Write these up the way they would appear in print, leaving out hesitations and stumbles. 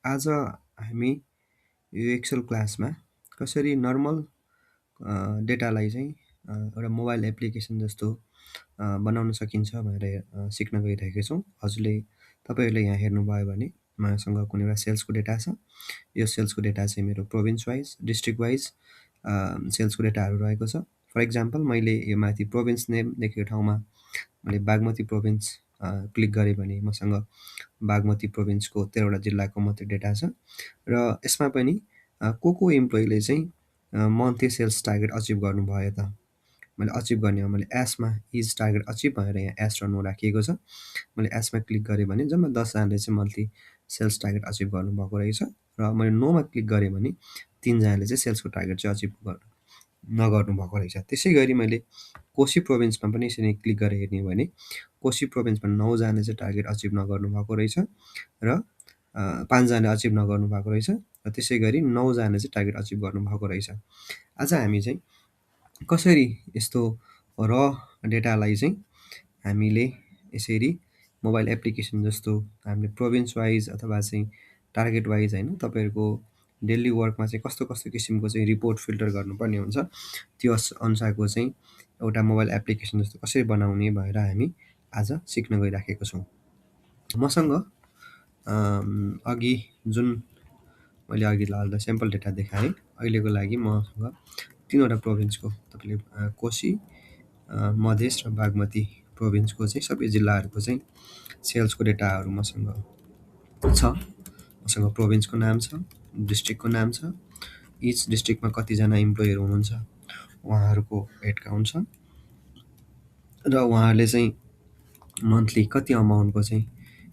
आज हामी यो एक्सेल क्लासमा कसरी नर्मल डेटालाई चाहिँ एउटा मोबाइल एप्लिकेसन जस्तो बनाउन सकिन्छ भनेर सिक्न गइरहेका छौँ। तपाईँहरूले यहाँ हेर्नुभयो भने मसँग कुनै एउटा सेल्सको डेटा छ। यो सेल्सको डेटा चाहिँ मेरो प्रोभिन्स वाइज, डिस्ट्रिक्ट वाइज सेल्सको डेटाहरू रहेको छ। फर इक्जाम्पल मैले यो माथि प्रोभिन्स नेम लेखेको ठाउँमा मैले बागमती प्रोभिन्स क्लिक गरेँ भने मसँग बागमती प्रोभिन्सको 13वटा जिल्लाको मात्रै डेटा छ र यसमा पनि को इम्प्लोइले चाहिँ मन्थली सेल्स टार्गेट अचिभ गर्नुभयो त मैले अचिभ गर्नेमा मैले एसमा इज टार्गेट अचिभ भनेर यहाँ एस र नो राखिएको छ। मैले एसमा क्लिक गरेँ भने जम्मा 10जनाले चाहिँ मन्थली सेल्स टार्गेट अचिभ गर्नुभएको रहेछ र मैले नोमा क्लिक गरेँ भने 3जनाले चाहिँ सेल्सको टार्गेट चाहिँ अचिभ नगर्नु भएको रहेछ। त्यसै गरी मैले कोशी प्रोभिन्समा पनि यसरी क्लिक गरेर हेर्ने हो भने कोशी प्रोभिन्समा 9जनाले चाहिँ टार्गेट अचिभ नगर्नु भएको रहेछ र 5जनाले अचिभ नगर्नु भएको रहेछ र त्यसै गरी 9जनाले चाहिँ टार्गेट अचिभ गर्नुभएको रहेछ। आज हामी चाहिँ कसरी यस्तो र डेटालाई चाहिँ हामीले यसरी मोबाइल एप्लिकेसन जस्तो हामीले प्रोभिन्स वाइज अथवा चाहिँ टार्गेट वाइज होइन तपाईँहरूको डेली वर्कमा चाहिँ कस्तो कस्तो किसिमको चाहिँ रिपोर्ट फिल्टर गर्नुपर्ने हुन्छ त्यो अनुसारको चाहिँ एउटा मोबाइल एप्लिकेसन जस्तो कसरी बनाउने भएर हामी आज सिक्न गइराखेको छौँ। मसँग अघि जुन मैले अघि लाल्दा स्याम्पल डेटा देखाएँ अहिलेको लागि मसँग 3वटा प्रोभिन्सको तपाईँले कोशी, मधेस र बागमती प्रोभिन्सको चाहिँ सबै जिल्लाहरूको चाहिँ सेल्सको डेटाहरू मसँग छ। मसँग प्रोभिन्सको नाम छ, डिस्ट्रिक्टको नाम छ, इच डिस्ट्रिक्टमा कतिजना इम्प्लोइहरू हुनुहुन्छ उहाँहरूको हेड काउन्ट छ र उहाँहरूले चाहिँ मन्थली कति अमाउन्टको चाहिँ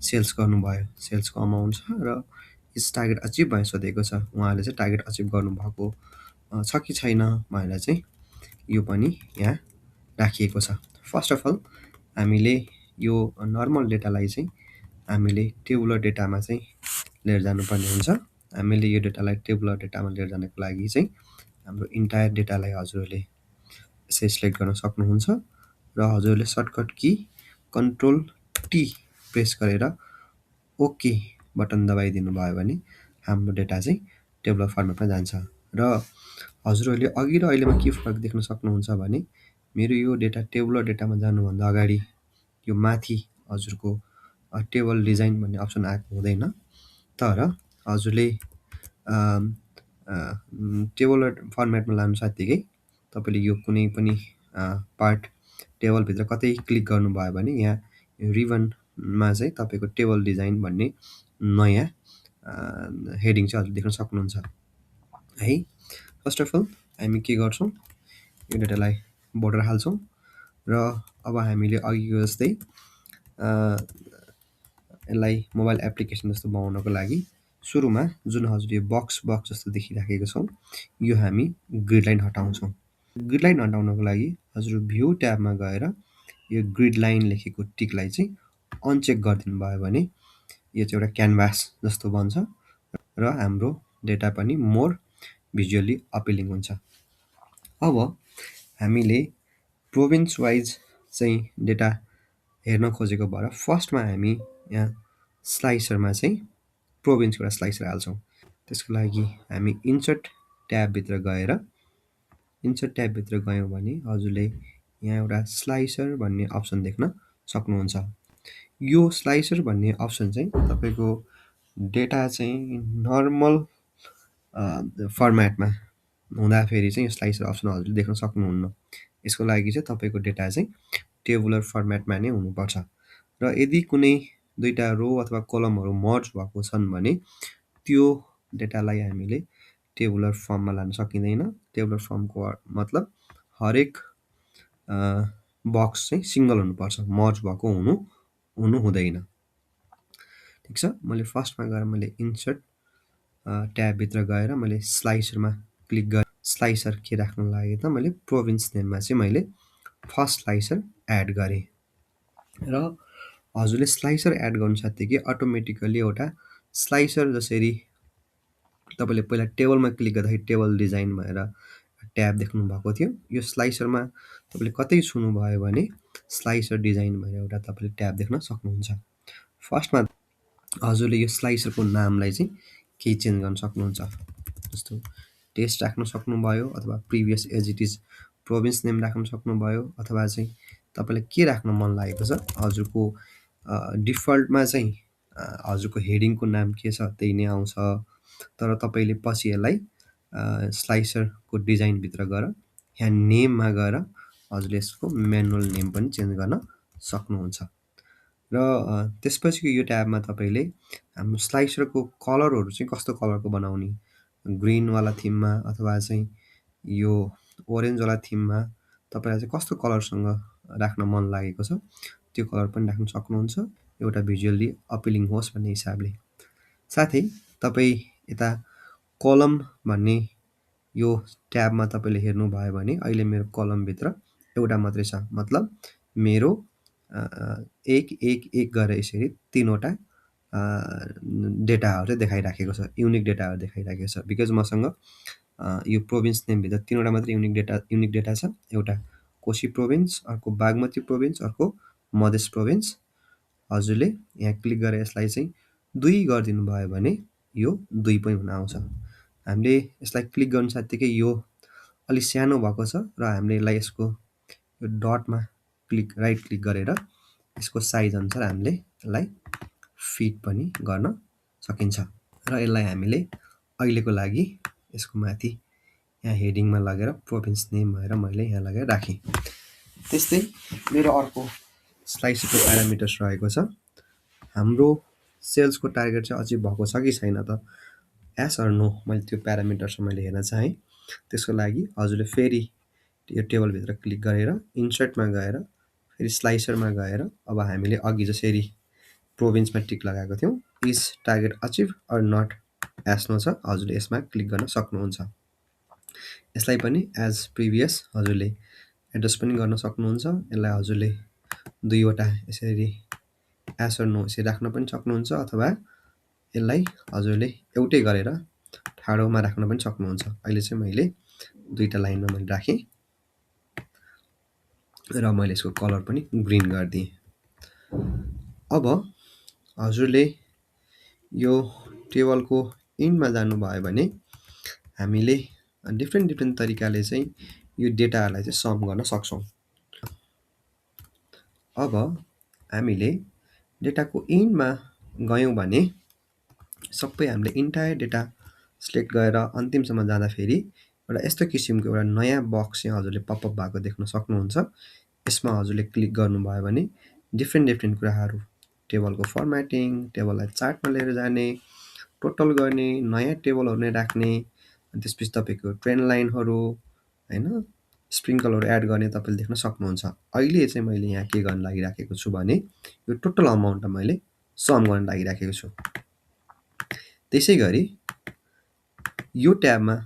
सेल्स गर्नुभयो सेल्सको अमाउन्ट छ र इच टार्गेट अचिभ भयो सोधेको छ उहाँहरूले चाहिँ टार्गेट अचिभ गर्नुभएको छ कि छैन भनेर चाहिँ यो पनि यहाँ राखिएको छ। फर्स्ट अफ अल हामीले यो नर्मल डेटालाई चाहिँ हामीले टेबुलर डेटामा चाहिँ लिएर जानुपर्ने हुन्छ। हामीले यो डेटालाई टेबुलर डेटामा लिएर जानको लागि चाहिँ हाम्रो इन्टायर डेटालाई हजुरहरूले यसरी सिलेक्ट गर्न सक्नुहुन्छ र हजुरहरूले shortcut key control T press गरेर ओके बटन दबाइदिनु भयो भने हाम्रो डेटा चाहिँ टेबुलर फर्मेटमा जान्छ र हजुरहरूले अघि र अहिलेमा के फरक देख्न सक्नुहुन्छ भने मेरो यो डेटा टेबुलर डेटामा जानुभन्दा अगाडि यो माथि हजुरको टेबल डिजाइन भन्ने अप्सन आएको हुँदैन। तर हजुरले टेबुलर फर्मेटमा लानु साथीकै तपाईँले यो कुनै पनि पार्ट टेबलभित्र कतै क्लिक गर्नुभयो भने यहाँ रिबनमा चाहिँ तपाईँको टेबल डिजाइन भन्ने नयाँ हेडिङ चाहिँ हजुर देख्न सक्नुहुन्छ है। फर्स्ट अफ अल हामी के गर्छौँ यो डेटालाई बोर्डर हाल्छौँ र अब हामीले अघिको जस्तै यसलाई मोबाइल एप्लिकेसन जस्तो बनाउनको लागि सुरुमा जुन हजुरले बक्स जस्तो देखिराखेको छौँ यो हामी ग्रिड लाइन हटाउँछौँ। ग्रिड लाइन हटाउनको लागि हजुर भ्यू ट्याबमा गएर यो ग्रिड लाइन लेखेको टिकलाई चाहिँ अनचेक गरिदिनु भयो भने यो चाहिँ एउटा क्यानभास जस्तो बन्छ र हाम्रो डेटा पनि मोर भिजुअली अपिलिङ हुन्छ। अब हामीले प्रोभिन्स वाइज चाहिँ डेटा हेर्न खोजेको भएर फर्स्टमा हामी यहाँ स्लाइसरमा चाहिँ प्रोभिन्सको एउटा स्लाइसर हाल्छौँ। त्यसको लागि हामी इन्सर्ट ट्याबभित्र गयौँ भने हजुरले यहाँ एउटा स्लाइसर भन्ने अप्सन देख्न सक्नुहुन्छ। यो स्लाइसर भन्ने अप्सन चाहिँ तपाईँको डेटा चाहिँ नर्मल फर्मेटमा हुँदाखेरि चाहिँ यो स्लाइसर अप्सन हजुरले देख्न सक्नुहुन्न। यसको लागि चाहिँ तपाईँको डेटा चाहिँ टेबुलर फर्मेटमा नै हुनुपर्छ र यदि कुनै दुईवटा रो अथवा कलमहरू मर्ज भएको छन् भने त्यो डेटालाई हामीले टेबुलर फर्ममा लान सकिँदैन। टेबुलर फर्मको मतलब हरेक बक्स चाहिँ सिङ्गल हुनुपर्छ, मर्ज भएको हुनु हुँदैन। ठिक छ, मैले फर्स्टमा गएर मैले इन्सर्ट ट्याबभित्र गएर मैले स्लाइसरमा क्लिक गरेँ। स्लाइसर के राख्न लागेँ त मैले प्रोभिन्स नेममा चाहिँ मैले फर्स्ट स्लाइसर एड गरेँ र हजुरले स्लाइसर एड गर्नु साथीकै अटोमेटिकली एउटा स्लाइसर जसरी तपाईँले पहिला टेबलमा क्लिक गर्दाखेरि टेबल डिजाइन भनेर ट्याब देख्नु भएको थियो यो स्लाइसरमा तपाईँले कतै छुनुभयो भने स्लाइसर डिजाइन भनेर एउटा तपाईँले ट्याब देख्न सक्नुहुन्छ। फर्स्टमा हजुरले यो स्लाइसरको नामलाई चाहिँ केही चेन्ज गर्न सक्नुहुन्छ। जस्तो टेस्ट राख्न सक्नुभयो अथवा previous as it is province name राख्न सक्नुभयो अथवा चाहिँ तपाईँलाई के राख्न मन लागेको छ हजुरको डिफल्टमा चाहिँ हजुरको हेडिङको नाम के छ त्यही नै आउँछ। तर तपाईँले पछि यसलाई स्लाइसरको डिजाइनभित्र गएर यहाँ नेममा गएर हजुरले यसको म्यानुअल नेम पनि चेन्ज गर्न सक्नुहुन्छ। र त्यसपछिको यो ट्याबमा तपाईँले हाम्रो स्लाइसरको कलरहरू चाहिँ कस्तो कलरको बनाउने, ग्रिनवाला थिममा अथवा चाहिँ यो ओरेन्जवाला थिममा तपाईँलाई चाहिँ कस्तो कलरसँग राख्न मन लागेको छ त्यो कलर पनि राख्न सक्नुहुन्छ, एउटा भिजुअल्ली अपिलिङ होस् भन्ने हिसाबले। साथै तपाईँ यता कलम भन्ने यो ट्याबमा तपाईँले हेर्नुभयो भने अहिले मेरो कलमभित्र एउटा मात्रै छ, मतलब मेरो एक एक एक गरेर यसरी तीनवटा डेटाहरू चाहिँ देखाइराखेको छ, युनिक डेटाहरू देखाइराखेको छ। बिकज मसँग यो प्रोभिन्स नेमभित्र तीनवटा मात्रै युनिक डेटा छ, एउटा कोशी प्रोभिन्स, अर्को बागमती प्रोभिन्स, अर्को मधेस प्रोभिन्स। हजुरले यहाँ क्लिक गरेर यसलाई चाहिँ 2 गरिदिनु भयो भने यो 2 पनि हुन आउँछ। हामीले यसलाई क्लिक गर्नु सात्तिकै यो अलि सानो भएको छ र हामीले यसलाई यसको यो डटमा राइट क्लिक गरेर यसको साइज अनुसार हामीले यसलाई फिट पनि गर्न सकिन्छ। र यसलाई हामीले अहिलेको लागि यसको माथि यहाँ हेडिङमा लगेर प्रोभिन्स नेम भएर मैले यहाँ लगेर राखेँ। त्यस्तै मेरो अर्को स्लाइसको प्यारामिटर्स रहेको छ। हाम्रो सेल्सको टार्गेट चाहिँ अचिभ भएको छ कि छैन त, एस अर नो मैले त्यो प्यारामिटर्स मैले हेर्न चाहेँ। त्यसको लागि हजुरले फेरि यो टेबलभित्र क्लिक गरेर इन्सर्टमा गएर फेरि स्लाइसरमा गएर अब हामीले अघि जसरी प्रोभिन्समा टिक लगाएको थियौँ is target achieve or not yes no छ, हजुरले यसमा क्लिक गर्न सक्नुहुन्छ। यसलाई पनि एज प्रिभियस हजुरले एडजस्ट पनि गर्न सक्नुहुन्छ। यसलाई हजुरले दुईवटा यसरी एस अर नो यसरी राख्न पनि सक्नुहुन्छ अथवा यसलाई हजुरले एउटै गरेर ठाडोमा राख्न पनि सक्नुहुन्छ। अहिले चाहिँ मैले दुईवटा लाइनमा मैले राखेँ र मैले यसको कलर पनि ग्रिन गरिदिएँ। अब हजुरले यो टेबलको इन्डमा जानुभयो भने हामीले डिफ्रेन्ट तरिकाले चाहिँ यो डेटाहरूलाई चाहिँ सम गर्न सक्छौँ। अब हामीले डेटाको इन्डमा गयौँ भने सबै हामीले इन्टायर डेटा सिलेक्ट गरेर अन्तिमसम्म जाँदाखेरि एउटा यस्तो किसिमको एउटा नयाँ बक्स चाहिँ हजुरले पपअप भएको देख्न सक्नुहुन्छ। यसमा हजुरले क्लिक गर्नुभयो भने डिफ्रेन्ट कुराहरू, टेबलको फर्मेटिङ, टेबललाई चार्टमा लिएर जाने, टोटल गर्ने, नयाँ टेबलहरू नै राख्ने, अनि त्यसपछि तपाईँको ट्रेन्ड लाइनहरू होइन, स्प्रिङ्कलहरू एड गर्ने तपाईँले देख्न सक्नुहुन्छ। अहिले चाहिँ मैले यहाँ के गर्न लागिराखेको छु भने यो टोटल अमाउन्टलाई मैले सम गर्न लागिराखेको छु। त्यसै गरी यो ट्याबमा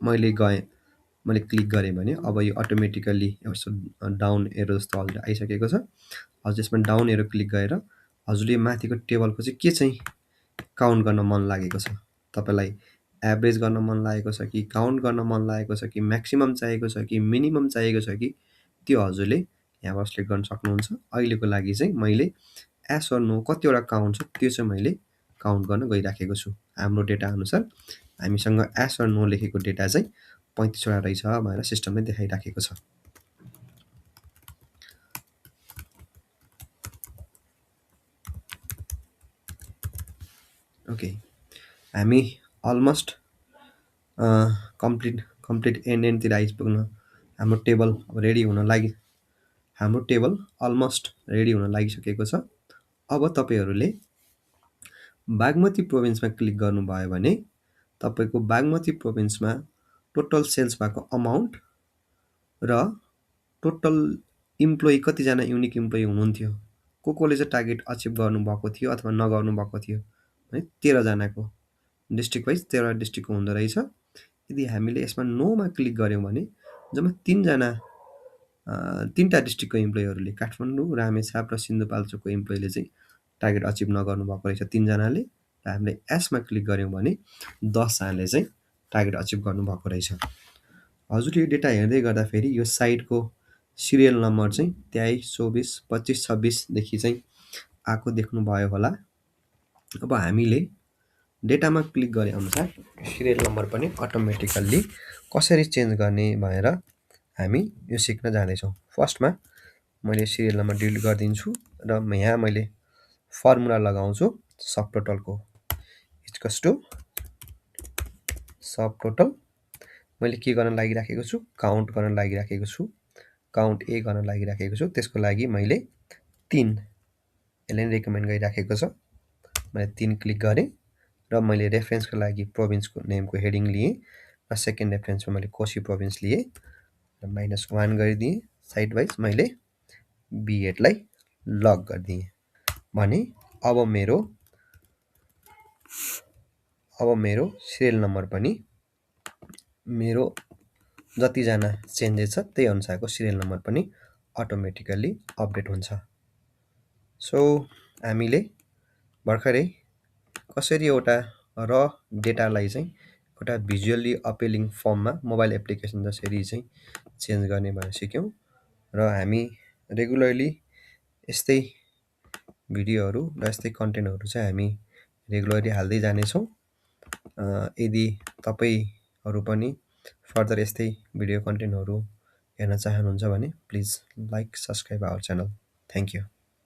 मैले क्लिक गरेँ भने अब यो अटोमेटिकल्ली यस्तो डाउन एरो जस्तो हजुर आइसकेको छ। हजुर यसमा डाउन एरो क्लिक गरेर हजुरले माथिको टेबलको चाहिँ के चाहिँ काउन्ट गर्न मन लागेको छ, तपाईँलाई एभरेज गर्न मन लागेको छ कि काउन्ट गर्न मन लागेको छ कि म्याक्सिमम चाहिएको छ कि मिनिमम चाहिएको छ कि त्यो हजुरले यहाँबाट सिलेक्ट गर्न सक्नुहुन्छ। अहिलेको लागि चाहिँ मैले एस अर नो कतिवटा काउन्ट छ त्यो चाहिँ मैले काउन्ट गर्न गइराखेको छु। हाम्रो डेटा अनुसार हामीसँग एस अर नो लेखेको डेटा चाहिँ 35वटा रहेछ भनेर सिस्टमले देखाइराखेको छ। ओके, हामी अलमोस्ट कम्प्लिट एन्डतिर आइपुग्न हाम्रो टेबल अलमोस्ट रेडी हुन लागिसकेको छ। अब तपाईँहरूले बागमती प्रोभिन्समा क्लिक गर्नुभयो भने तपाईँको बागमती प्रोभिन्समा टोटल सेल्स भएको अमाउन्ट र टोटल इम्प्लोइ कतिजना युनिक इम्प्लोइ हुनुहुन्थ्यो, कोले चाहिँ टार्गेट अचिभ गर्नुभएको थियो अथवा नगर्नु भएको थियो है, 13जनाको डिस्ट्रिक्ट वाइज 13 डिस्ट्रिक्टको हुँदो रहेछ। यदि हामीले यसमा नोमा क्लिक गऱ्यौँ भने जम्मा 3वटा डिस्ट्रिक्टको इम्प्लोइहरूले, काठमाडौँ, रामेछाप र सिन्धुपाल्चोकको इम्प्लोइले चाहिँ टार्गेट अचिभ नगर्नु भएको रहेछ 3जनाले। र हामीले एसमा क्लिक गऱ्यौँ भने 10जनाले चाहिँ टार्गेट अचिभ गर्नुभएको रहेछ। हजुरले यो डेटा हेर्दै गर्दाखेरि यो साइटको सिरियल नम्बर चाहिँ 23, 24, 25, 26देखि चाहिँ आएको देख्नुभयो होला। अब हामीले डेटामा क्लिक गरे अनुसार सिरियल नम्बर पनि अटोमेटिकल्ली कसरी चेन्ज गर्ने भनेर हामी यो सिक्न जाँदैछौँ। फर्स्टमा मैले सिरियल नम्बर डिलिट गरिदिन्छु र यहाँ मैले फर्मुला लगाउँछु सब टोटलको इक्वल्स टु सब टोटल मैले के गर्न लागिराखेको छु काउन्ट गर्न लागिराखेको छु काउन्ट ए गर्न लागिराखेको छु त्यसको लागि मैले 3 यसले नि रिकमेन्ड गरिराखेको छ मैले 3 क्लिक गरेँ र मैले रेफरेन्सको लागि प्रोभिन्सको नेमको हेडिङ लिएँ र सेकेन्ड रेफरेन्समा मैले कोशी प्रोभिन्स लिएँ र -1 गरिदिएँ साइड वाइज मैले B8 लाई लक गरिदिएँ भने अब मेरो सिरियल नम्बर पनि मेरो जतिजना चेन्जेस छ त्यही अनुसारको सिरियल नम्बर पनि अटोमेटिकल्ली अपडेट हुन्छ। सो हामीले भर्खरै कसरी एउटा र डेटालाई चाहिँ एउटा भिजुअल्ली अपिलिङ फर्ममा मोबाइल एप्लिकेसन जसरी चाहिँ चेन्ज गर्ने भनेर सिक्यौँ र हामी रेगुलरली यस्तै भिडियोहरू र यस्तै कन्टेन्टहरू चाहिँ हामी रेगुलरली हाल्दै जानेछौँ। यदि तपाईँहरू पनि फर्दर यस्तै भिडियो कन्टेन्टहरू हेर्न चाहनुहुन्छ भने please like subscribe our channel. Thank you.